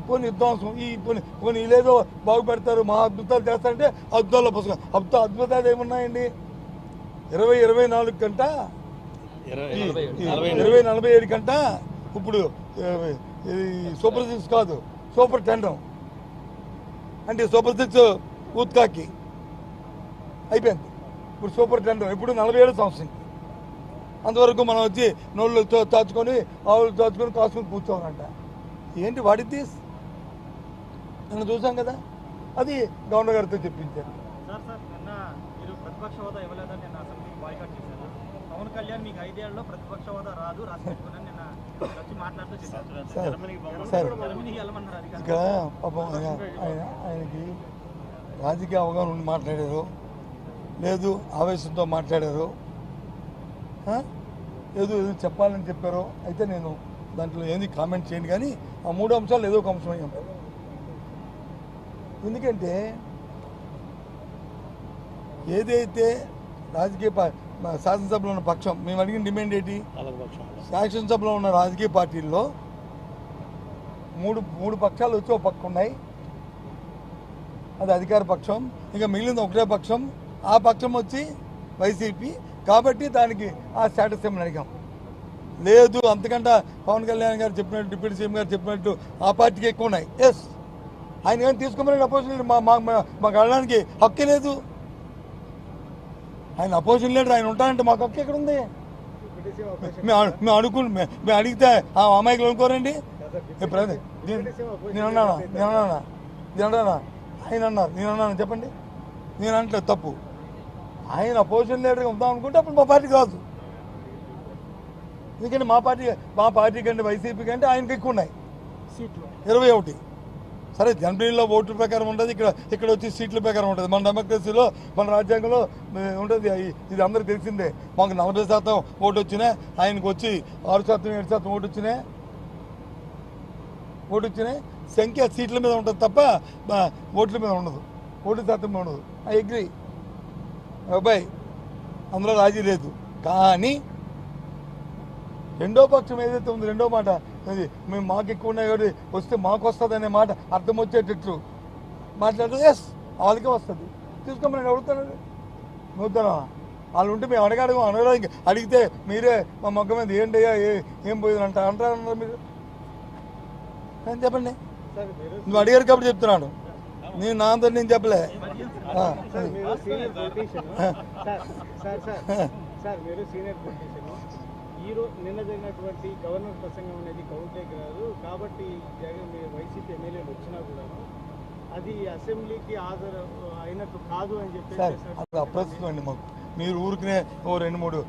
పోనీ విధ్వంసం ఈ పోనీ వీళ్ళేదో బాగుపెడతారు మా అద్భుతాలు చేస్తారంటే అద్భుతాల్లో పుస్తకం అద్భుతాలు ఏమున్నాయండి 24 గంట 47 గంట ఇప్పుడు సూపర్ 6 కాదు సూపర్ 10 అంటే సూపర్ 6 ఉత్కాకి అయిపోయింది. ఇప్పుడు సూపర్ 10 ఇప్పుడు 47 సంవత్సరం. అంతవరకు మనం వచ్చి నోళ్ళు దాచుకొని ఆవులు దాచుకొని కాసుకొని కూర్చోవాలంట. ఏంటి వాడి తీస్ నేను చూసాం కదా, అది గవర్నర్ గారితో చెప్పించారు. ప్రతిపక్ష హోదా ఇవ్వలేదని నిన్న అసెంబ్లీకి బాయ్కాట్ చేశారు. పవన్ కళ్యాణ్ మీకు 5 ఏళ్లలో ప్రతిపక్ష హోదా రాదు రాసిపెట్టుకుని నిన్న వచ్చి మాట్లాడుతూ ఇక్కడ పాపం ఆయనకి రాజకీయ అవగాహన ఉండి మాట్లాడారు, లేదు ఆవేశంతో మాట్లాడారు, ఏదో చెప్పాలని చెప్పారో అయితే నేను దాంట్లో ఏంది కామెంట్ చేయండి. కానీ ఆ 3 అంశాలు ఏదో ఒక అంశం అయ్యాం. ఎందుకంటే ఏదైతే రాజకీయ శాసనసభలో ఉన్న పక్షం మేము అడిగిన డిమాండ్ ఏంటి, శాసనసభలో ఉన్న రాజకీయ పార్టీల్లో మూడు పక్షాలు వచ్చి ఒక పక్క ఉన్నాయి, అది అధికార పక్షం. ఇంకా మిగిలిన ఒకటే పక్షం, ఆ పక్షం వచ్చి వైసీపీ. కాబట్టి దానికి ఆ స్టేటస్ ఏమని అడిగాం. లేదు అంతకంటే పవన్ కళ్యాణ్ గారు చెప్పినట్టు డిప్యూటీ సీఎం గారు చెప్పినట్టు ఆ పార్టీకి ఎక్కువ ఉన్నాయి. ఎస్, ఆయన ఏమైనా తీసుకోమని అపోజిషన్ మాకు అడగడానికి హక్కే లేదు. ఆయన అపోజిషన్ లీడర్, ఆయన ఉంటానంటే మాకు హక్కు ఎక్కడ ఉంది? మేము అడిగితే ఆ అమ్మాయికి అనుకోరండి. నేను అన్నానా ఆయన అన్నారు, నేను అన్నాను చెప్పండి. నేను అంటలేదు తప్పు. ఆయన అపోజిషన్ లీడర్గా ఉందాం అనుకుంటే అప్పుడు మా పార్టీ కాదు. ఎందుకంటే మా పార్టీ కంటే వైసీపీ కంటే ఆయనకి ఎక్కువ ఉన్నాయి సీట్లు, 21. సరే జనవరిలో ఓట్ల ప్రకారం ఉంటుంది, ఇక్కడ వచ్చి సీట్ల ప్రకారం ఉంటుంది. మన డెమోక్రసీలో మన రాజ్యాంగంలో ఉంటుంది. ఇది అందరికీ తెలిసిందే. మాకు 40% ఓటు వచ్చినాయి, ఆయనకు వచ్చి 6%, 7% ఓటు వచ్చినాయి. సంఖ్య సీట్ల మీద ఉంటుంది తప్ప ఓట్ల మీద ఉండదు, ఓటు శాతం మీద ఉండదు. ఐ అగ్రీ అబ్బాయి, అందులో రాజీ లేదు. కానీ రెండో పక్షం ఏదైతే ఉంది, రెండో మాట అది మేము మాకు ఎక్కువ ఉన్నాయి కాబట్టి వస్తే మాకు వస్తుంది అనే మాట అర్థం వచ్చేటట్లు మాట్లాడుతూ ఎస్ వాళ్ళకే వస్తుంది తీసుకోమని నేను అడుగుతాను. నూతనా వాళ్ళు ఉంటే మేము అడగడానికి అడిగితే మీరే మా మొగ్గ మీద ఏంటయ్యా ఏం పోయింది అంటారన్నారు మీరు. చెప్పండి, నువ్వు అడిగారు కాబట్టి చెప్తున్నాను. నేను నా అంతా నేను చెప్పలే. నిన్న జరిగినటువంటి గవర్నర్ ప్రసంగం అనేది కౌంటేకి రాదు కాబట్టి జగన్ వైసీపీ ఎమ్మెల్యేలు వచ్చినా కూడా అది అసెంబ్లీకి హాజరు అయినట్టు కాదు అని చెప్పి అప్రస్తుతం అండి. మాకు మీరు ఊరికినే 2-3